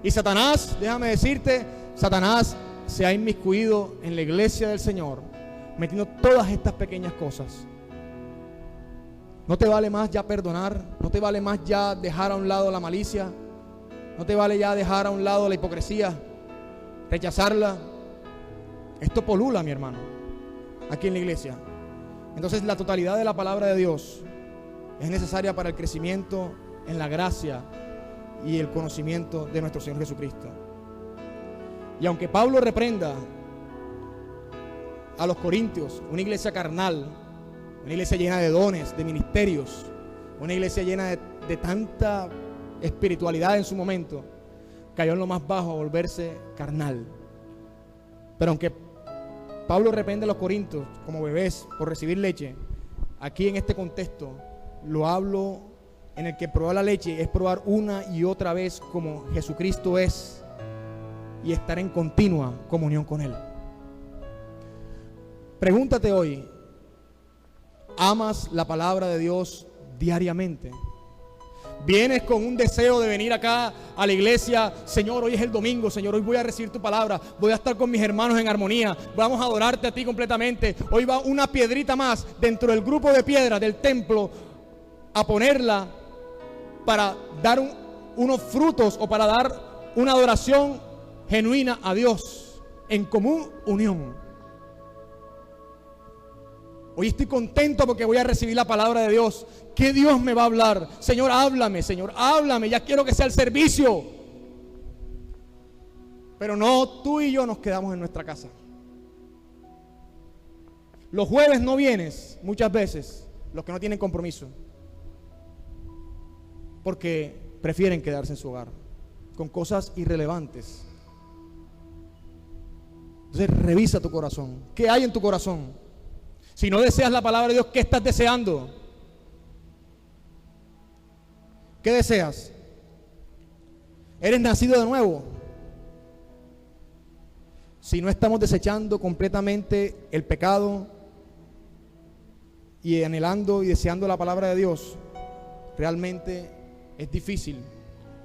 [SPEAKER 2] Y Satanás, déjame decirte, Satanás se ha inmiscuido en la iglesia del Señor, metiendo todas estas pequeñas cosas. No te vale más ya perdonar, no te vale más ya dejar a un lado la malicia, no te vale ya dejar a un lado la hipocresía, rechazarla. Esto polula, mi hermano, aquí en la iglesia. Entonces la totalidad de la palabra de Dios es necesaria para el crecimiento en la gracia y el conocimiento de nuestro Señor Jesucristo. Y aunque Pablo reprenda a los corintios, una iglesia carnal, una iglesia llena de dones, de ministerios, una iglesia llena de tanta espiritualidad en su momento, cayó en lo más bajo a volverse carnal. Pero aunque Pablo reprende a los corintios como bebés por recibir leche, aquí en este contexto lo hablo en el que probar la leche es probar una y otra vez como Jesucristo es y estar en continua comunión con Él. Pregúntate hoy, ¿amas la palabra de Dios diariamente? ¿Vienes con un deseo de venir acá a la iglesia? Señor, hoy es el domingo, Señor, hoy voy a recibir tu palabra, voy a estar con mis hermanos en armonía, vamos a adorarte a ti completamente. Hoy va una piedrita más dentro del grupo de piedras del templo a ponerla para dar unos frutos o para dar una adoración genuina a Dios en común unión. Hoy estoy contento porque voy a recibir la palabra de Dios. ¿Qué Dios me va a hablar? Señor, háblame, ya quiero que sea el servicio. Pero no, tú y yo nos quedamos en nuestra casa. Los jueves no vienes, muchas veces, los que no tienen compromiso, porque prefieren quedarse en su hogar con cosas irrelevantes. Entonces revisa tu corazón. ¿Qué hay en tu corazón? Si no deseas la palabra de Dios, ¿qué estás deseando? ¿Qué deseas? ¿Eres nacido de nuevo? Si no estamos desechando completamente el pecado y anhelando y deseando la palabra de Dios, realmente es difícil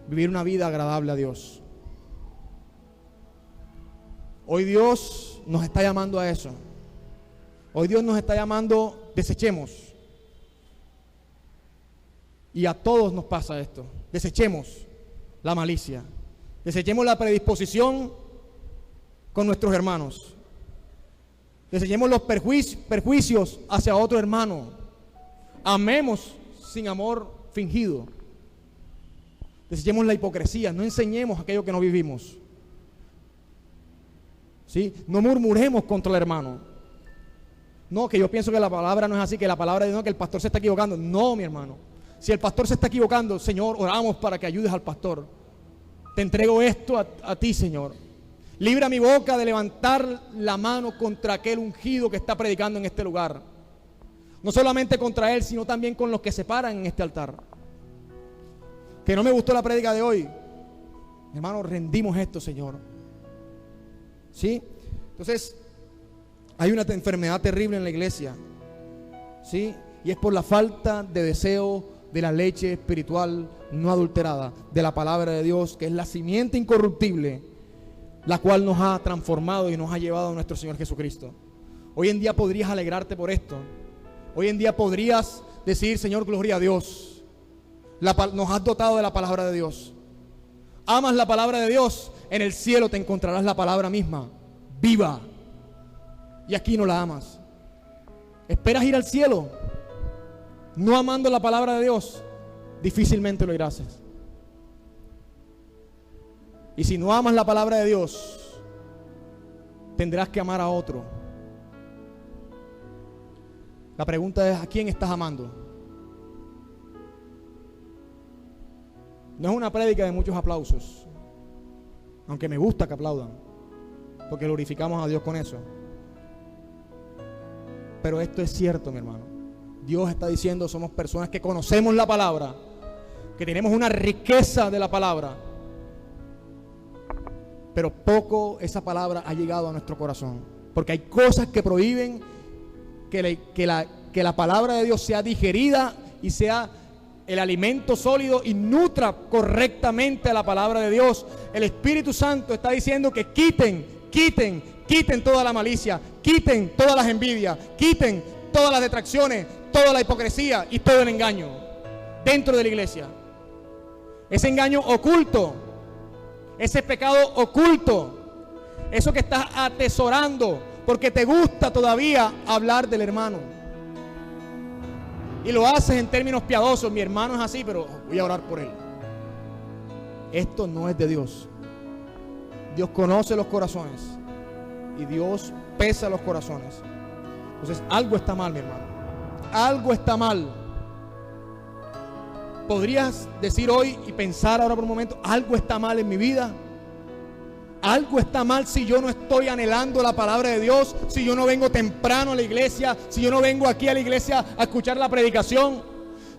[SPEAKER 2] vivir una vida agradable a Dios. Hoy Dios nos está llamando a eso. Hoy Dios nos está llamando, desechemos. Y a todos nos pasa esto. Desechemos la malicia. Desechemos la predisposición con nuestros hermanos. Desechemos los perjuicios hacia otro hermano. Amemos sin amor fingido. Desechemos la hipocresía. No enseñemos aquello que no vivimos. ¿Sí? No murmuremos contra el hermano. No, que yo pienso que la palabra no es así, que la palabra de Dios, que el pastor se está equivocando. No, mi hermano. Si el pastor se está equivocando, Señor, oramos para que ayudes al pastor. Te entrego esto a ti, Señor. Libra mi boca de levantar la mano contra aquel ungido que está predicando en este lugar. No solamente contra él, sino también con los que se paran en este altar. Que no me gustó la prédica de hoy. Hermano, rendimos esto, Señor. ¿Sí? Entonces, hay una enfermedad terrible en la iglesia, ¿sí? Y es por la falta de deseo de la leche espiritual no adulterada, de la palabra de Dios, que es la simiente incorruptible, la cual nos ha transformado y nos ha llevado a nuestro Señor Jesucristo. Hoy en día podrías alegrarte por esto. Hoy en día podrías decir: Señor, gloria a Dios, nos has dotado de la palabra de Dios. Amas la palabra de Dios, en el cielo te encontrarás la palabra misma, viva. Y aquí no la amas. ¿Esperas ir al cielo no amando la palabra de Dios? Difícilmente lo irás. Y si no amas la palabra de Dios, tendrás que amar a otro. La pregunta es: ¿a quién estás amando? No es una prédica de muchos aplausos, aunque me gusta que aplaudan, porque glorificamos a Dios con eso. Pero esto es cierto, mi hermano. Dios está diciendo: somos personas que conocemos la palabra, que tenemos una riqueza de la palabra, pero poco esa palabra ha llegado a nuestro corazón, porque hay cosas que prohíben que la palabra de Dios sea digerida y sea el alimento sólido y nutra correctamente a la palabra de Dios. El Espíritu Santo está diciendo que quiten toda la malicia, quiten todas las envidias, quiten todas las detracciones, toda la hipocresía y todo el engaño dentro de la iglesia. Ese engaño oculto, ese pecado oculto, eso que estás atesorando porque te gusta todavía hablar del hermano y lo haces en términos piadosos: mi hermano es así, pero voy a orar por él. Esto no es de Dios. Dios conoce los corazones y Dios pesa los corazones. Entonces algo está mal, mi hermano. Algo está mal. ¿Podrías decir hoy y pensar ahora por un momento: algo está mal en mi vida? Algo está mal si yo no estoy anhelando la palabra de Dios, si yo no vengo temprano a la iglesia, si yo no vengo aquí a la iglesia a escuchar la predicación,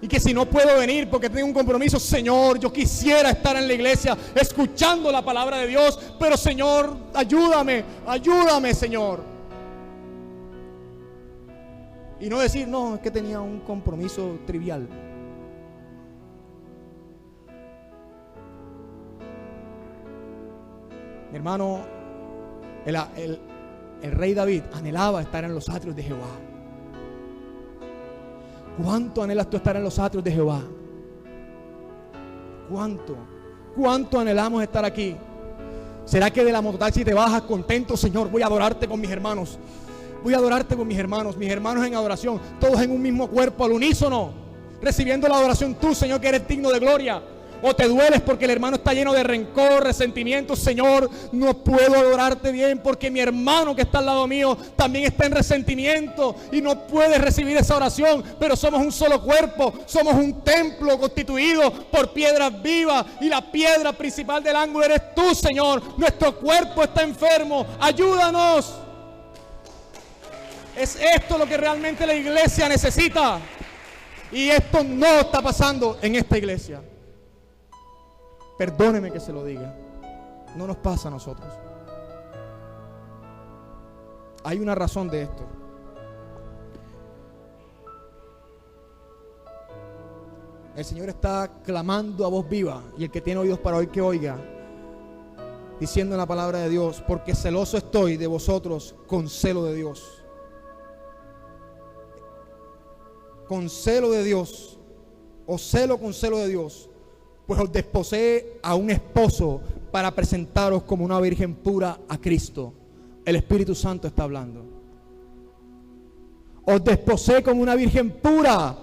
[SPEAKER 2] y que si no puedo venir porque tengo un compromiso: Señor, yo quisiera estar en la iglesia escuchando la palabra de Dios, pero Señor, ayúdame, Señor. Y no decir: no, es que tenía un compromiso trivial. Mi hermano, el rey David anhelaba estar en los atrios de Jehová. ¿Cuánto anhelas tú estar en los atrios de Jehová? ¿Cuánto anhelamos estar aquí? ¿Será que de la mototaxi te bajas contento? Señor, voy a adorarte con mis hermanos. Voy a adorarte con mis hermanos en adoración, todos en un mismo cuerpo, al unísono, recibiendo la adoración tú, Señor, que eres digno de gloria. O te dueles porque el hermano está lleno de rencor, resentimiento: Señor, no puedo adorarte bien porque mi hermano que está al lado mío también está en resentimiento y no puede recibir esa oración. Pero somos un solo cuerpo, somos un templo constituido por piedras vivas, y la piedra principal del ángulo eres tú, Señor. Nuestro cuerpo está enfermo, ayúdanos. Es esto lo que realmente la iglesia necesita, y esto no está pasando en esta iglesia. Perdóneme que se lo diga, no nos pasa a nosotros. Hay una razón de esto. El Señor está clamando a voz viva, y el que tiene oídos para oír que oiga, diciendo en la palabra de Dios: porque celoso estoy de vosotros con celo de Dios. Con celo de Dios, o celo con celo de Dios, pues os desposee a un esposo para presentaros como una virgen pura a Cristo. El Espíritu Santo está hablando. Os desposee como una virgen pura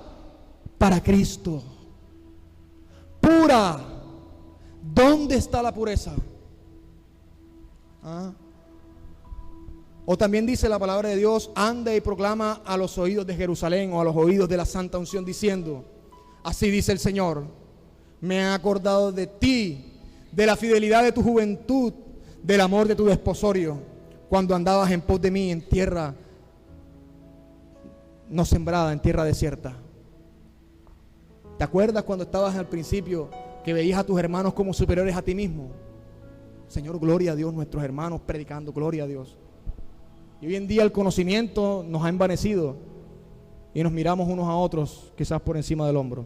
[SPEAKER 2] para Cristo. Pura. ¿Dónde está la pureza? O también dice la palabra de Dios: anda y proclama a los oídos de Jerusalén, o a los oídos de la santa unción, diciendo: así dice el Señor, me he acordado de ti, de la fidelidad de tu juventud, del amor de tu desposorio, cuando andabas en pos de mí en tierra no sembrada, en tierra desierta. ¿Te acuerdas cuando estabas al principio que veías a tus hermanos como superiores a ti mismo? Señor, gloria a Dios, nuestros hermanos predicando, gloria a Dios. Y hoy en día el conocimiento nos ha envanecido y nos miramos unos a otros quizás por encima del hombro.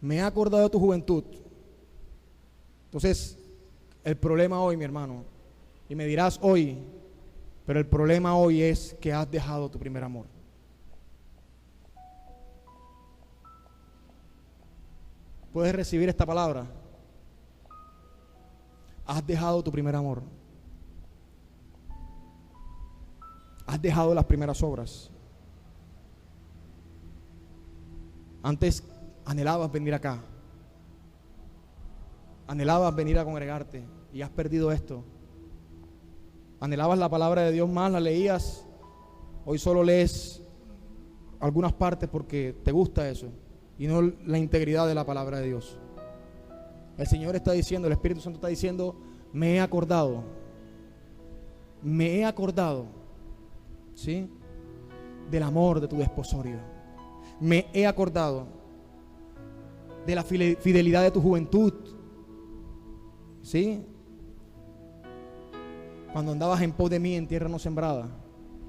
[SPEAKER 2] Me he acordado de tu juventud, Entonces, el problema hoy, mi hermano, y me dirás hoy, pero el problema hoy es que has dejado tu primer amor. ¿Puedes recibir esta palabra? Has dejado tu primer amor. Has dejado las primeras obras. Antes anhelabas venir acá. Anhelabas venir a congregarte y has perdido esto. Anhelabas la palabra de Dios más, la leías. Hoy solo lees algunas partes porque te gusta eso y no la integridad de la palabra de Dios. El Señor está diciendo, el Espíritu Santo está diciendo, me he acordado, ¿sí?, del amor de tu desposorio. Me he acordado de la fidelidad de tu juventud, ¿sí? Cuando andabas en pos de mí en tierra no sembrada,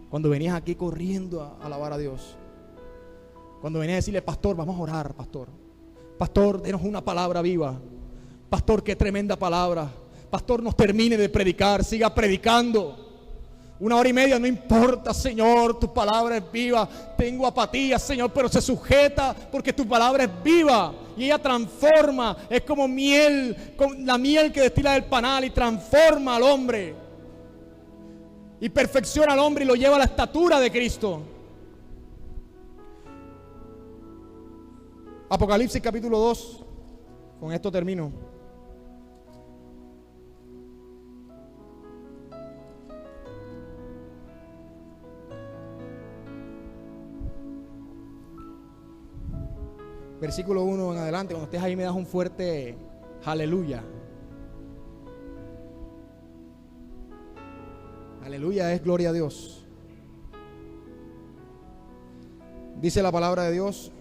[SPEAKER 2] cuando venías aquí corriendo a alabar a Dios, cuando venías a decirle, pastor, vamos a orar, pastor, denos una palabra viva, pastor, qué tremenda palabra, pastor, nos termine de predicar, siga predicando. 1 hora y media, no importa, Señor, tu palabra es viva. Tengo apatía, Señor, pero se sujeta porque tu palabra es viva y ella transforma. Es como miel, con la miel que destila del panal y transforma al hombre y perfecciona al hombre y lo lleva a la estatura de Cristo. Apocalipsis capítulo 2, con esto termino. Versículo 1 en adelante, cuando estés ahí me das un fuerte aleluya. Aleluya es gloria a Dios. Dice la palabra de Dios.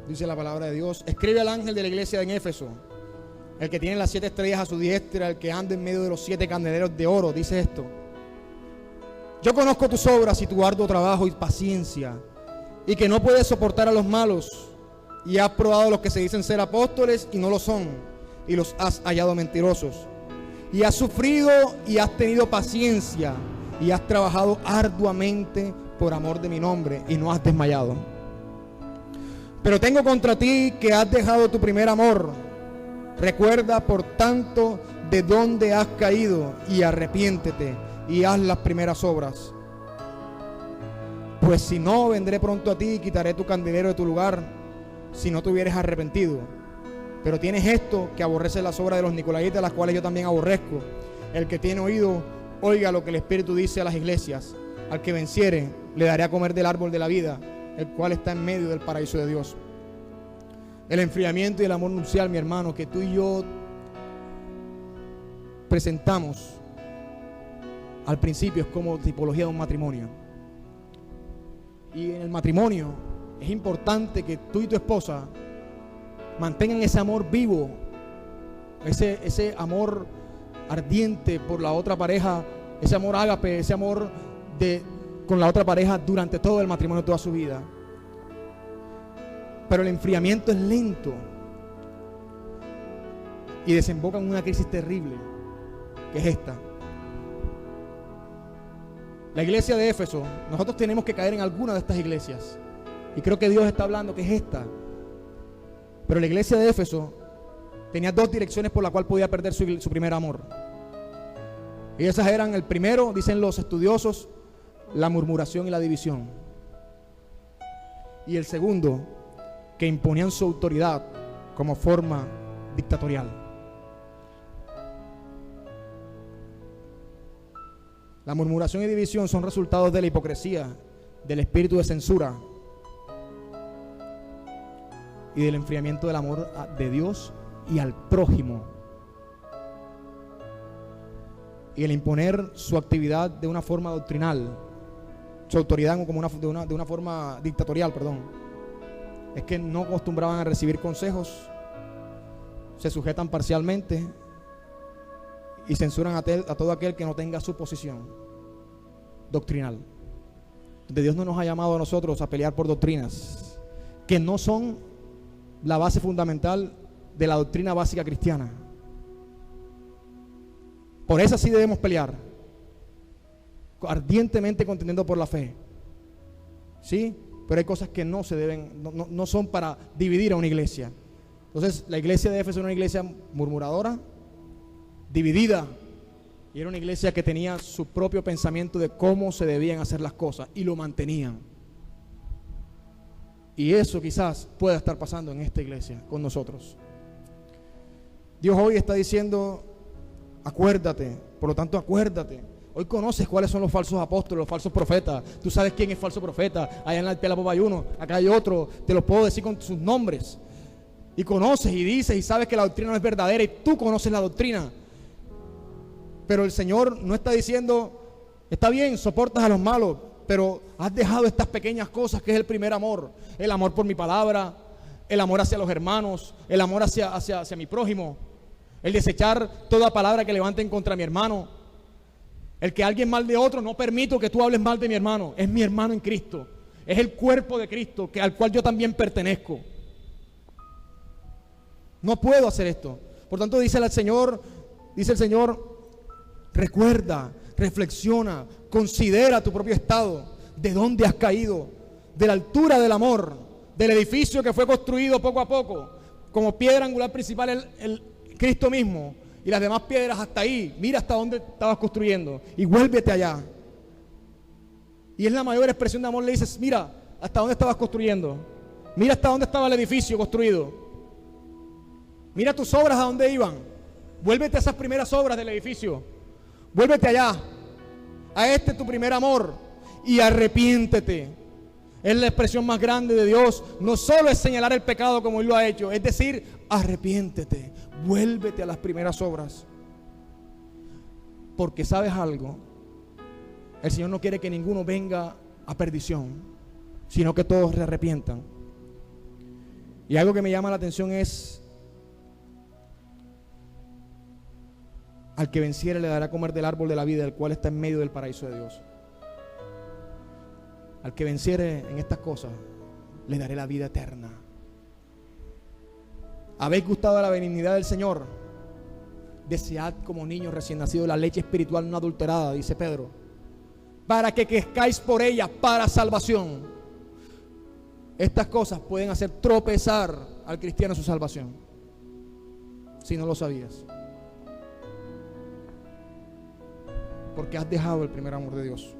[SPEAKER 2] Dice la palabra de Dios. Escribe al ángel de la iglesia en Éfeso, el que tiene las 7 estrellas a su diestra, el que anda en medio de los 7 candeleros de oro. Dice esto: yo conozco tus obras y tu arduo trabajo y paciencia, y que no puedes soportar a los malos, y has probado a los que se dicen ser apóstoles y no lo son, y los has hallado mentirosos. Y has sufrido y has tenido paciencia, y has trabajado arduamente por amor de mi nombre, y no has desmayado. Pero tengo contra ti que has dejado tu primer amor. Recuerda, por tanto, de dónde has caído, y arrepiéntete, y haz las primeras obras. Pues si no, vendré pronto a ti y quitaré tu candelero de tu lugar, si no te hubieres arrepentido. Pero tienes esto, que aborreces las obras de los nicolaitas, las cuales yo también aborrezco. El que tiene oído, oiga lo que el Espíritu dice a las iglesias. Al que venciere, le daré a comer del árbol de la vida, el cual está en medio del paraíso de Dios. El enfriamiento y el amor nupcial, mi hermano, que tú y yo presentamos al principio, es como tipología de un matrimonio. Y en el matrimonio es importante que tú y tu esposa mantengan ese amor vivo, ese amor ardiente por la otra pareja, ese amor ágape, ese amor con la otra pareja durante todo el matrimonio, toda su vida. Pero el enfriamiento es lento y desemboca en una crisis terrible, que es esta. La iglesia de Éfeso, nosotros tenemos que caer en alguna de estas iglesias, y creo que Dios está hablando que es esta. Pero la iglesia de Éfeso tenía 2 direcciones por las cuales podía perder su primer amor. Y esas eran: el primero, dicen los estudiosos, la murmuración y la división. Y el segundo, que imponían su autoridad como forma dictatorial. La murmuración y división son resultados de la hipocresía, del espíritu de censura y del enfriamiento del amor de Dios y al prójimo, y el imponer su actividad de una forma doctrinal, su autoridad como de una forma dictatorial, es que no acostumbraban a recibir consejos, se sujetan parcialmente y censuran a todo aquel que no tenga su posición doctrinal. De Dios no nos ha llamado a nosotros a pelear por doctrinas, que no son la base fundamental de la doctrina básica cristiana. Por eso sí debemos pelear, ardientemente contendiendo por la fe. ¿Sí? Pero hay cosas que no se deben, no son para dividir a una iglesia. Entonces, la iglesia de Éfeso era una iglesia murmuradora, dividida, y era una iglesia que tenía su propio pensamiento de cómo se debían hacer las cosas, y lo mantenían. Y eso quizás pueda estar pasando en esta iglesia con nosotros. Dios hoy está diciendo: acuérdate, por lo tanto acuérdate. Hoy conoces cuáles son los falsos apóstoles, los falsos profetas. Tú sabes quién es falso profeta. Allá en la Alpela hay uno, acá hay otro. Te lo puedo decir con sus nombres. Y conoces y dices y sabes que la doctrina no es verdadera y tú conoces la doctrina. Pero el Señor no está diciendo: está bien, soportas a los malos, pero has dejado estas pequeñas cosas que es el primer amor. El amor por mi palabra, el amor hacia los hermanos, el amor hacia mi prójimo, el desechar toda palabra que levanten contra mi hermano. El que alguien mal de otro, no permito que tú hables mal de mi hermano. Es mi hermano en Cristo. Es el cuerpo de Cristo al cual yo también pertenezco. No puedo hacer esto. Por tanto dice el Señor, recuerda, reflexiona, considera tu propio estado, de dónde has caído, de la altura del amor, del edificio que fue construido poco a poco, como piedra angular principal el Cristo mismo. Y las demás piedras hasta ahí. Mira hasta dónde estabas construyendo y vuélvete allá. Y es la mayor expresión de amor. Le dices: mira hasta dónde estabas construyendo. Mira hasta dónde estaba el edificio construido. Mira tus obras a dónde iban. Vuélvete a esas primeras obras del edificio. Vuélvete allá. A este tu primer amor. Y arrepiéntete. Es la expresión más grande de Dios. No solo es señalar el pecado como Él lo ha hecho. Es decir, arrepiéntete. Vuélvete a las primeras obras. Porque sabes algo, el Señor no quiere que ninguno venga a perdición, sino que todos se arrepientan. Y algo que me llama la atención es: al que venciere le dará a comer del árbol de la vida, el cual está en medio del paraíso de Dios. Al que venciere en estas cosas, le daré la vida eterna. ¿Habéis gustado de la benignidad del Señor? Desead como niños recién nacidos la leche espiritual no adulterada, dice Pedro, para que crezcáis por ella para salvación. Estas cosas pueden hacer tropezar al cristiano en su salvación, si no lo sabías, porque has dejado el primer amor de Dios.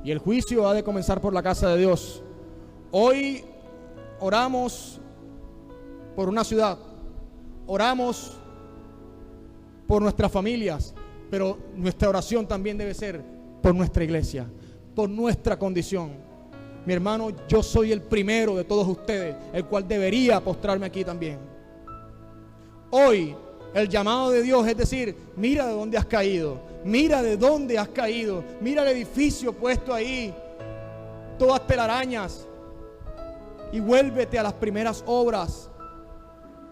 [SPEAKER 2] Y el juicio ha de comenzar por la casa de Dios. Hoy oramos por una ciudad, oramos por nuestras familias, pero nuestra oración también debe ser por nuestra iglesia, por nuestra condición. Mi hermano, yo soy el primero de todos ustedes, el cual debería postrarme aquí también. Hoy el llamado de Dios es decir: mira de dónde has caído, mira de dónde has caído, mira el edificio puesto ahí, todas telarañas, y vuélvete a las primeras obras.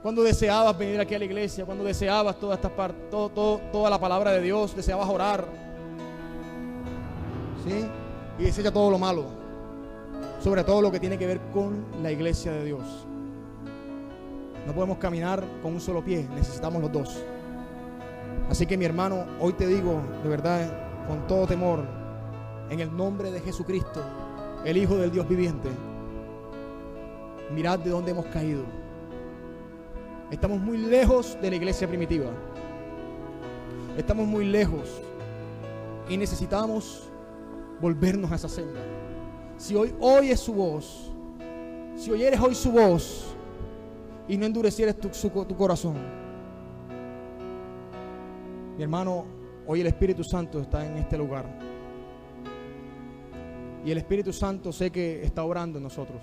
[SPEAKER 2] Cuando deseabas venir aquí a la iglesia, cuando deseabas toda esta parte, toda la palabra de Dios, deseabas orar, ¿sí? Y desecha todo lo malo, sobre todo lo que tiene que ver con la iglesia de Dios. No podemos caminar con un solo pie, necesitamos los dos. Así que mi hermano, hoy te digo de verdad, con todo temor, en el nombre de Jesucristo, el Hijo del Dios viviente, mirad de dónde hemos caído. Estamos muy lejos de la iglesia primitiva. Estamos muy lejos y necesitamos volvernos a esa senda. Si hoy oyes su voz, si oyeres hoy su voz y no endurecieres tu corazón, mi hermano, hoy el Espíritu Santo está en este lugar. Y el Espíritu Santo sé que está obrando en nosotros.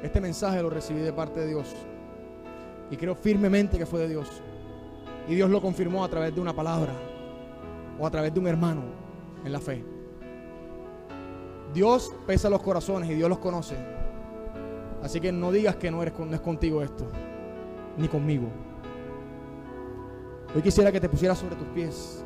[SPEAKER 2] Este mensaje lo recibí de parte de Dios y creo firmemente que fue de Dios, y Dios lo confirmó a través de una palabra o a través de un hermano en la fe. Dios pesa los corazones y Dios los conoce, así que no digas que no es contigo esto, ni conmigo. Hoy quisiera que te pusieras sobre tus pies